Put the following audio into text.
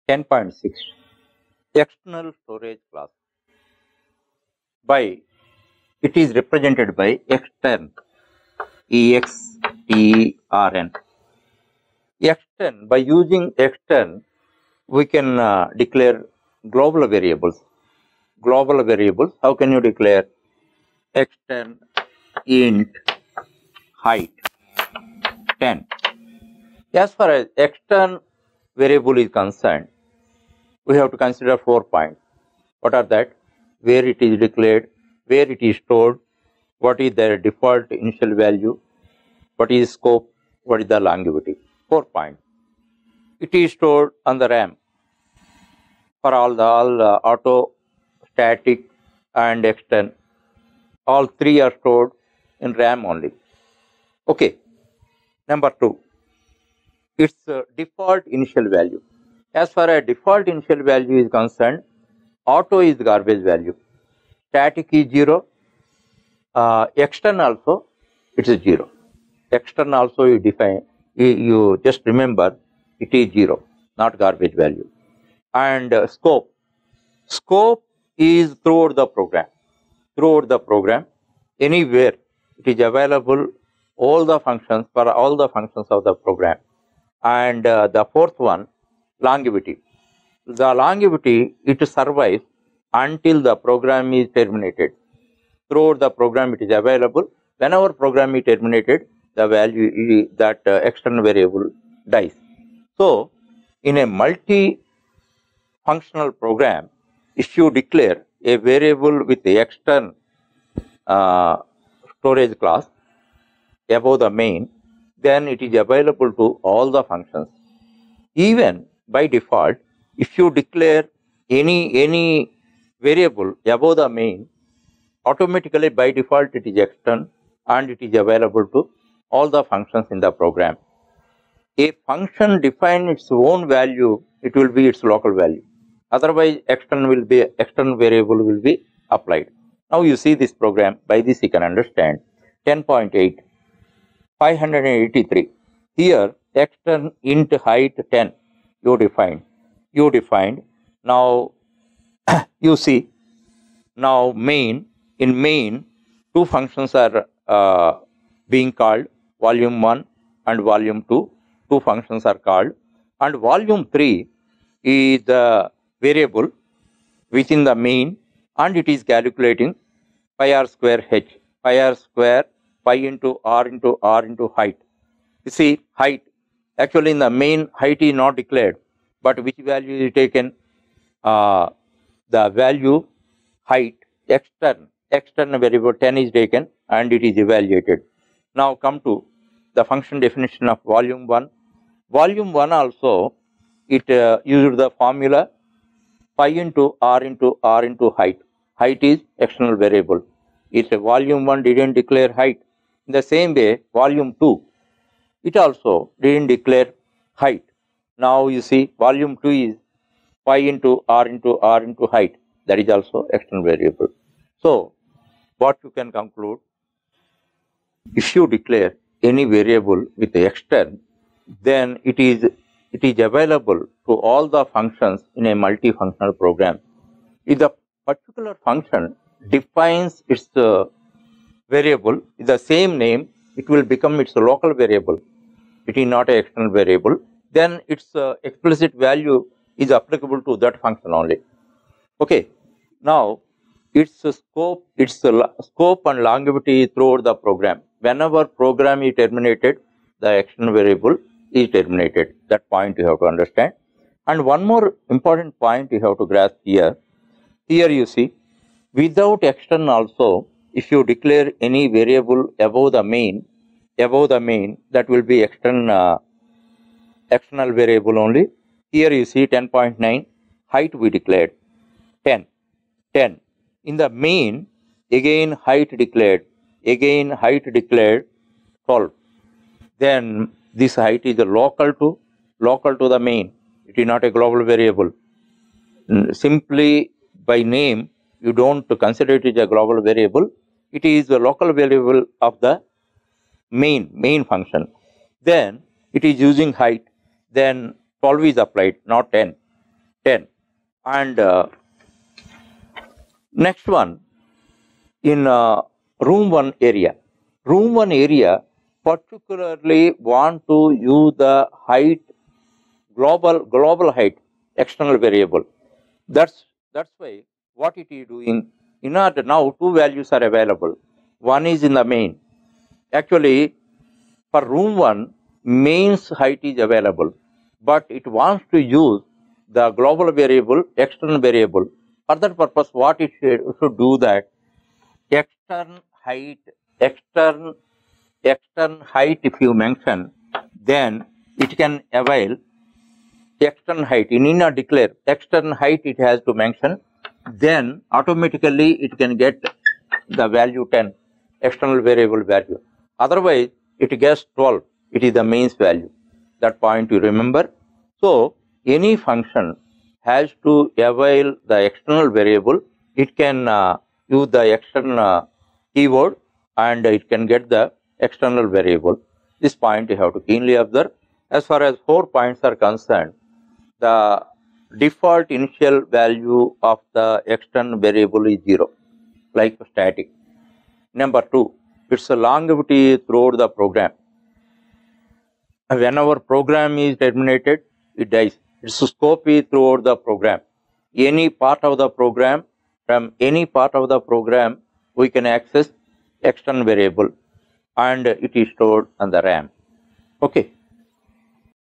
10.6 External storage class. By it is represented by extern, EXTERN. Extern, by using extern, we can declare global variables. Global variables, how can you declare? Extern int height 10. As far as extern variable is concerned, we have to consider 4 points. What are that? Where it is declared, where it is stored, what is their default initial value, what is scope, what is the longevity. 4 points. It is stored on the RAM for all auto, static and extern. All three are stored in RAM only. Okay. Number 2, its default initial value. As far as default initial value is concerned, auto is garbage value, static is 0, extern also it is 0. Extern also you define, you just remember it is 0, not garbage value. And scope is throughout the program, anywhere it is available, all the functions, for all the functions of the program. And the fourth one, longevity. The longevity, it survives until the program is terminated. Throughout the program it is available. Whenever program is terminated, the value that external variable dies. So, in a multi-functional program, if you declare a variable with the external storage class above the main, then it is available to all the functions. Even by default, if you declare any variable above the main, automatically by default it is external and it is available to all the functions in the program. A function defines its own value, it will be its local value. Otherwise, external variable will be applied. Now you see this program, by this you can understand. 10.8, 583. Here, extern int height 10, you defined. Now, you see, now in main, two functions are being called, volume 1 and volume 2. Two functions are called, and volume 3 is the variable within the main, and it is calculating pi r square h, pi r square, pi into r into height. You see, height, actually in the main height is not declared, but which value is taken? The value height, external variable 10 is taken and it is evaluated. Now come to the function definition of volume 1. Volume 1 also, it used the formula pi into r into height. Height is external variable. It's a volume 1 didn't declare height. In the same way, volume 2, it also didn't declare height. Now you see, volume 2 is pi into r into height. That is also external variable. So, what you can conclude, if you declare any variable with the extern, then it is available to all the functions in a multifunctional program. If the particular function defines its variable with the same name, it will become its local variable. It is not an external variable. Then its explicit value is applicable to that function only. Okay. Now, its scope and longevity throughout the program. Whenever program is terminated, the external variable is terminated. That point you have to understand. And one more important point you have to grasp here. Here you see, without external also, if you declare any variable above the main, that will be external variable only. Here you see 10.9, height we declared 10. In the main, again height declared 12. Then this height is local to the main. It is not a global variable. Simply by name, you don't consider it as a global variable. It is a local variable of the main function. Then it is using height. Then 12 is applied, not 10. 10. And next one, in room 1 area. Room 1 area particularly want to use the height, global height, external variable. That's why what it is doing, in order now two values are available. One is in the main. Actually, for room 1, mains height is available, but it wants to use the global variable, external variable. For that purpose, what it should do that external height, external height if you mention, then it can avail external height. In inner declare external height it has to mention, then automatically it can get the value 10, external variable value. Otherwise, it gets 12. It is the mains value. That point you remember. So, any function has to avail the external variable. It can use the external keyword and it can get the external variable. This point you have to keenly observe. As far as 4 points are concerned, the default initial value of the external variable is 0, like static. Number 2, its longevity throughout the program. Whenever program is terminated, it dies. Its scope is throughout the program. Any part of the program, from any part of the program, we can access external variable and it is stored on the RAM. Okay.